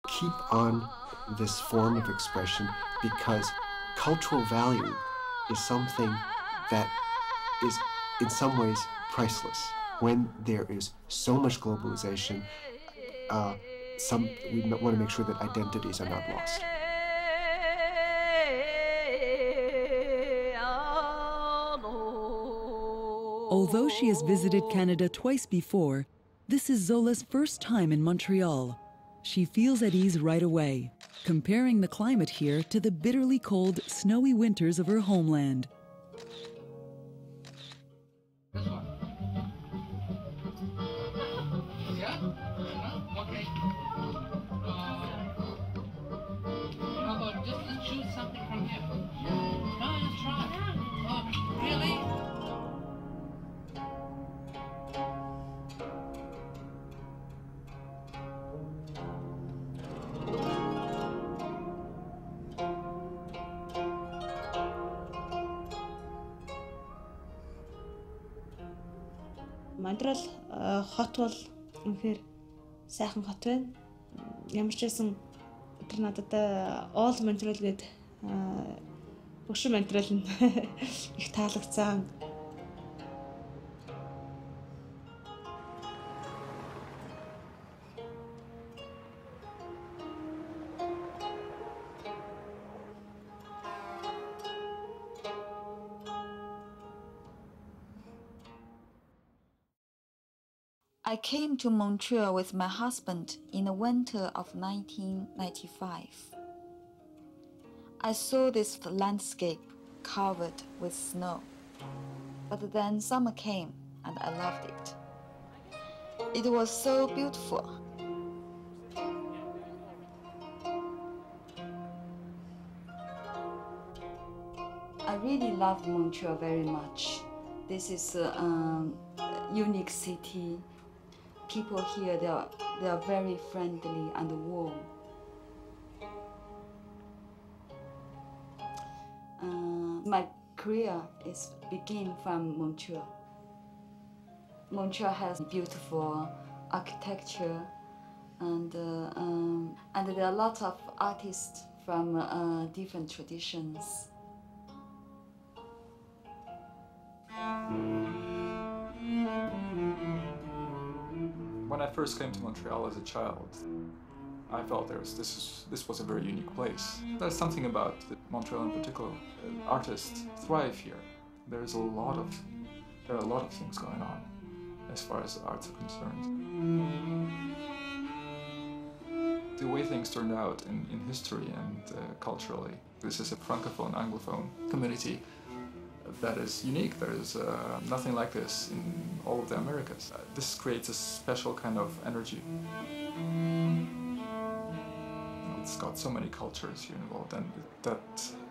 keep on this form of expression because cultural value is something that is in some ways priceless. When there is so much globalization, we want to make sure that identities are not lost. Although she has visited Canada twice before, this is Zola's first time in Montreal. She feels at ease right away, comparing the climate here to the bitterly cold, snowy winters of her homeland. Монтреал хот бол үнэхээр сайхан хот байна. Ямар ч байсан тэр надад All Montreal гэдэг Бөгшин Монтреал нь их таалагдсан. I came to Montreal with my husband in the winter of 1995. I saw this landscape covered with snow, but then summer came and I loved it. It was so beautiful. I really love Montreal very much. This is a unique city. People here, they are very friendly and warm. My career begin from Montreal. Montreal has beautiful architecture, and there are a lot of artists from different traditions. When I first came to Montreal as a child, I felt this was a very unique place. There's something about Montreal in particular. Artists thrive here. There are a lot of things going on as far as the arts are concerned. The way things turned out in history and culturally, this is a francophone, anglophone community that is unique. There is nothing like this in all of the Americas. This creates a special kind of energy. It's got so many cultures here involved, and that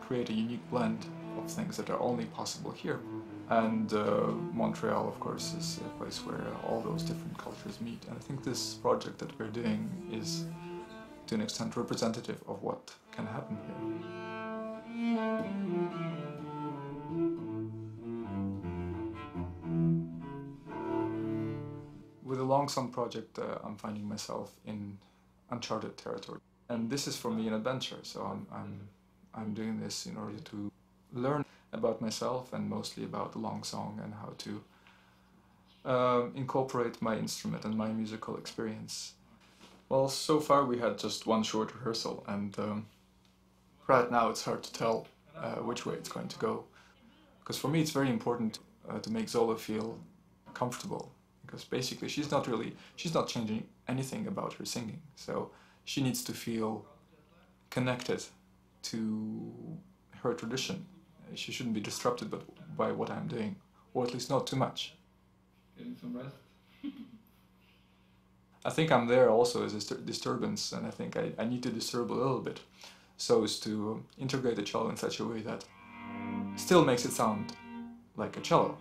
create a unique blend of things that are only possible here. And Montreal, of course, is a place where all those different cultures meet. And I think this project that we're doing is, to an extent, representative of what can happen here. With the Long Song project, I'm finding myself in uncharted territory. And this is for me an adventure, so I'm doing this in order to learn about myself and mostly about the long song and how to incorporate my instrument and my musical experience. Well, so far we had just one short rehearsal, and right now it's hard to tell which way it's going to go. Because for me it's very important to make Zola feel comfortable, because basically she's not changing anything about her singing, so she needs to feel connected to her tradition. She shouldn't be disrupted by what I'm doing, or at least not too much. Getting some rest? I think I'm there also as a disturbance, and I think I need to disturb a little bit so as to integrate the cello in such a way that still makes it sound like a cello.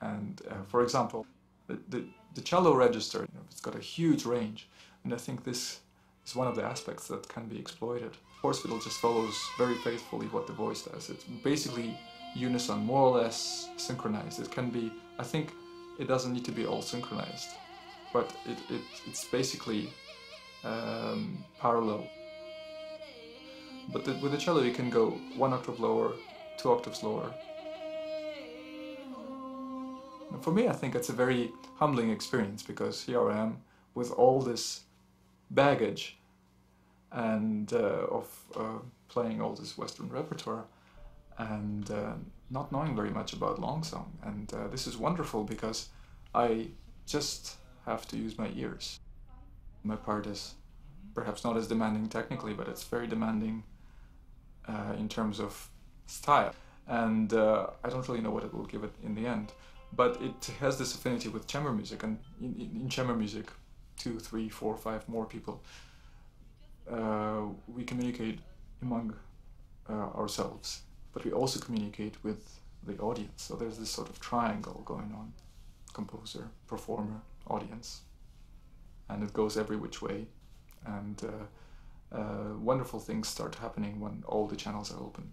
And for example, the cello register, it's got a huge range, and I think this is one of the aspects that can be exploited. Horse fiddle just follows very faithfully what the voice does. It's basically unison, more or less synchronized. It can be, I think it doesn't need to be all synchronized, but it's basically parallel. But with the cello you can go 1 octave lower, 2 octaves lower. And for me, I think it's a very humbling experience, because here I am with all this baggage and of playing all this Western repertoire and not knowing very much about long song. And this is wonderful because I just have to use my ears. My part is perhaps not as demanding technically, but it's very demanding in terms of style. And I don't really know what it will give it in the end. But it has this affinity with chamber music, and in chamber music, 2, 3, 4, 5 more people, we communicate among ourselves, but we also communicate with the audience. So there's this sort of triangle going on: composer, performer, audience, and it goes every which way. And wonderful things start happening when all the channels are open.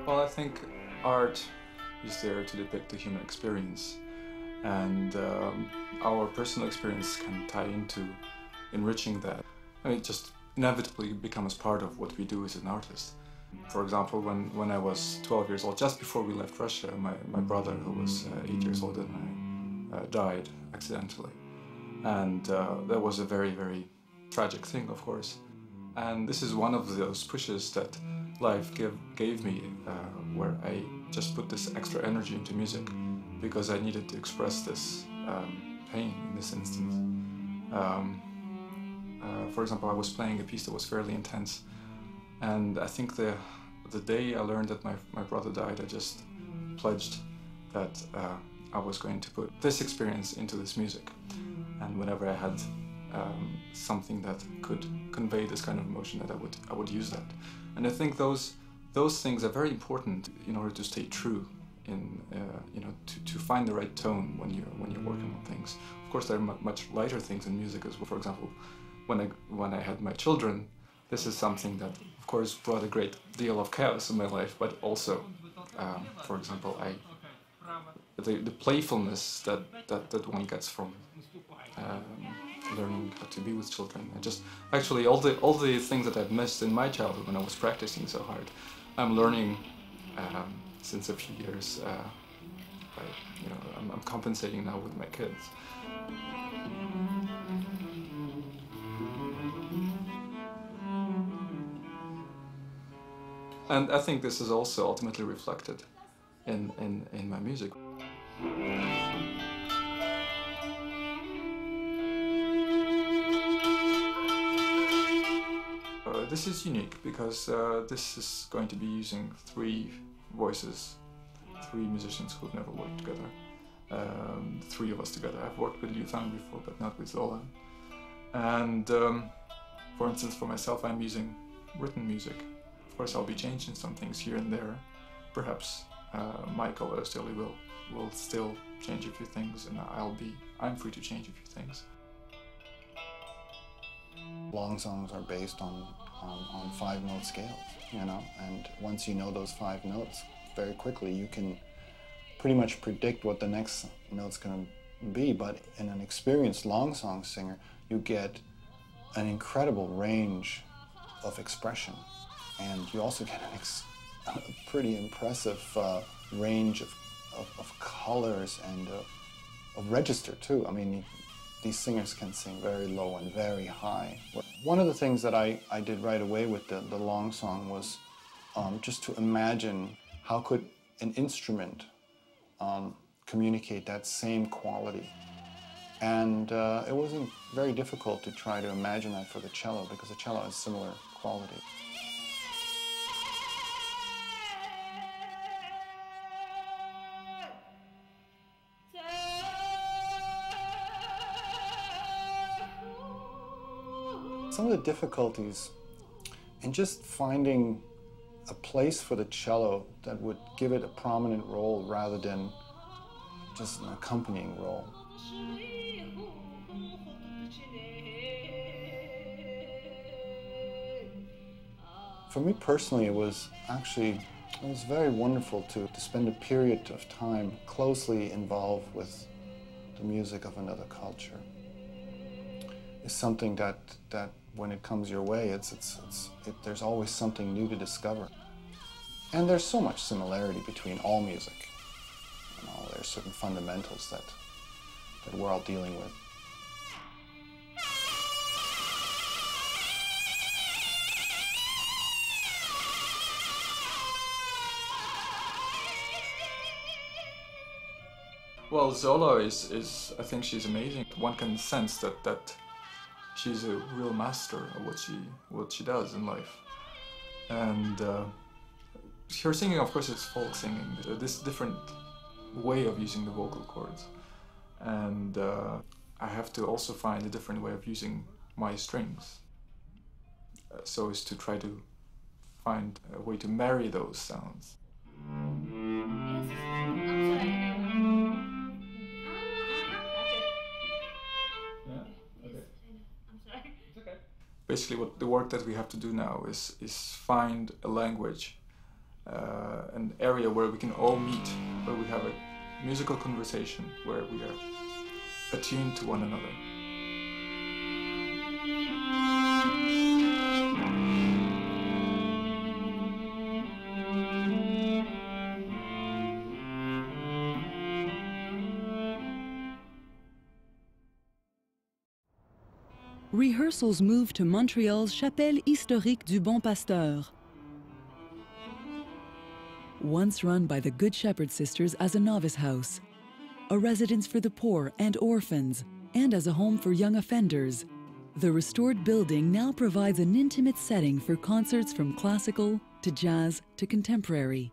Well, I think art is there to depict the human experience, and our personal experience can tie into enriching that. I mean, it just inevitably becomes part of what we do as an artist. For example, when I was 12 years old, just before we left Russia, my brother, who was 8 years older than I, died accidentally. And that was a very, very tragic thing, of course. And this is one of those pushes that life gave me, where I just put this extra energy into music, because I needed to express this pain in this instance. For example, I was playing a piece that was fairly intense, and I think the day I learned that my brother died, I just pledged that I was going to put this experience into this music. And whenever I had something that could convey this kind of emotion, that I would use that. And I think those things are very important in order to stay true, in to find the right tone when you're working on things. Of course, there are much lighter things in music as well. For example, when I had my children, this is something that, of course, brought a great deal of chaos in my life, but also, for example, the playfulness that one gets from learning how to be with children. And just actually all the things that I've missed in my childhood when I was practicing so hard, I'm learning since a few years. I'm compensating now with my kids. And I think this is also ultimately reflected in my music. This is unique because this is going to be using 3 voices, 3 musicians who've never worked together. 3 of us together. I've worked with Liu Fang before, but not with Zola. And for instance, for myself, I'm using written music. Of course, I'll be changing some things here and there. Perhaps Michael Osterley will still change a few things, and I'm free to change a few things. Long songs are based on 5-note scales, and once you know those 5 notes, very quickly you can pretty much predict what the next note's going to be. But in an experienced long song singer, you get an incredible range of expression, and you also get a pretty impressive range of colors and of register too. I mean, these singers can sing very low and very high. One of the things that I did right away with the long song was just to imagine how could an instrument communicate that same quality. And it wasn't very difficult to try to imagine that for the cello, because the cello has similar quality. Some of the difficulties in just finding a place for the cello that would give it a prominent role rather than just an accompanying role. For me personally, it was very wonderful to spend a period of time closely involved with the music of another culture. It's something that when it comes your way, there's always something new to discover. And there's so much similarity between all music. You know, there's certain fundamentals that we're all dealing with. Well, Zola is I think she's amazing. One can sense that she's a real master of what she does in life. And her singing, of course, is folk singing. This different way of using the vocal cords. And I have to also find a different way of using my strings. So as to try to find a way to marry those sounds. Basically, what the work that we have to do now is find a language, an area where we can all meet, where we have a musical conversation, where we are attuned to one another. Rehearsals moved to Montreal's Chapelle Historique du Bon Pasteur, once run by the Good Shepherd Sisters as a novice house, a residence for the poor and orphans, and as a home for young offenders. The restored building now provides an intimate setting for concerts from classical to jazz to contemporary.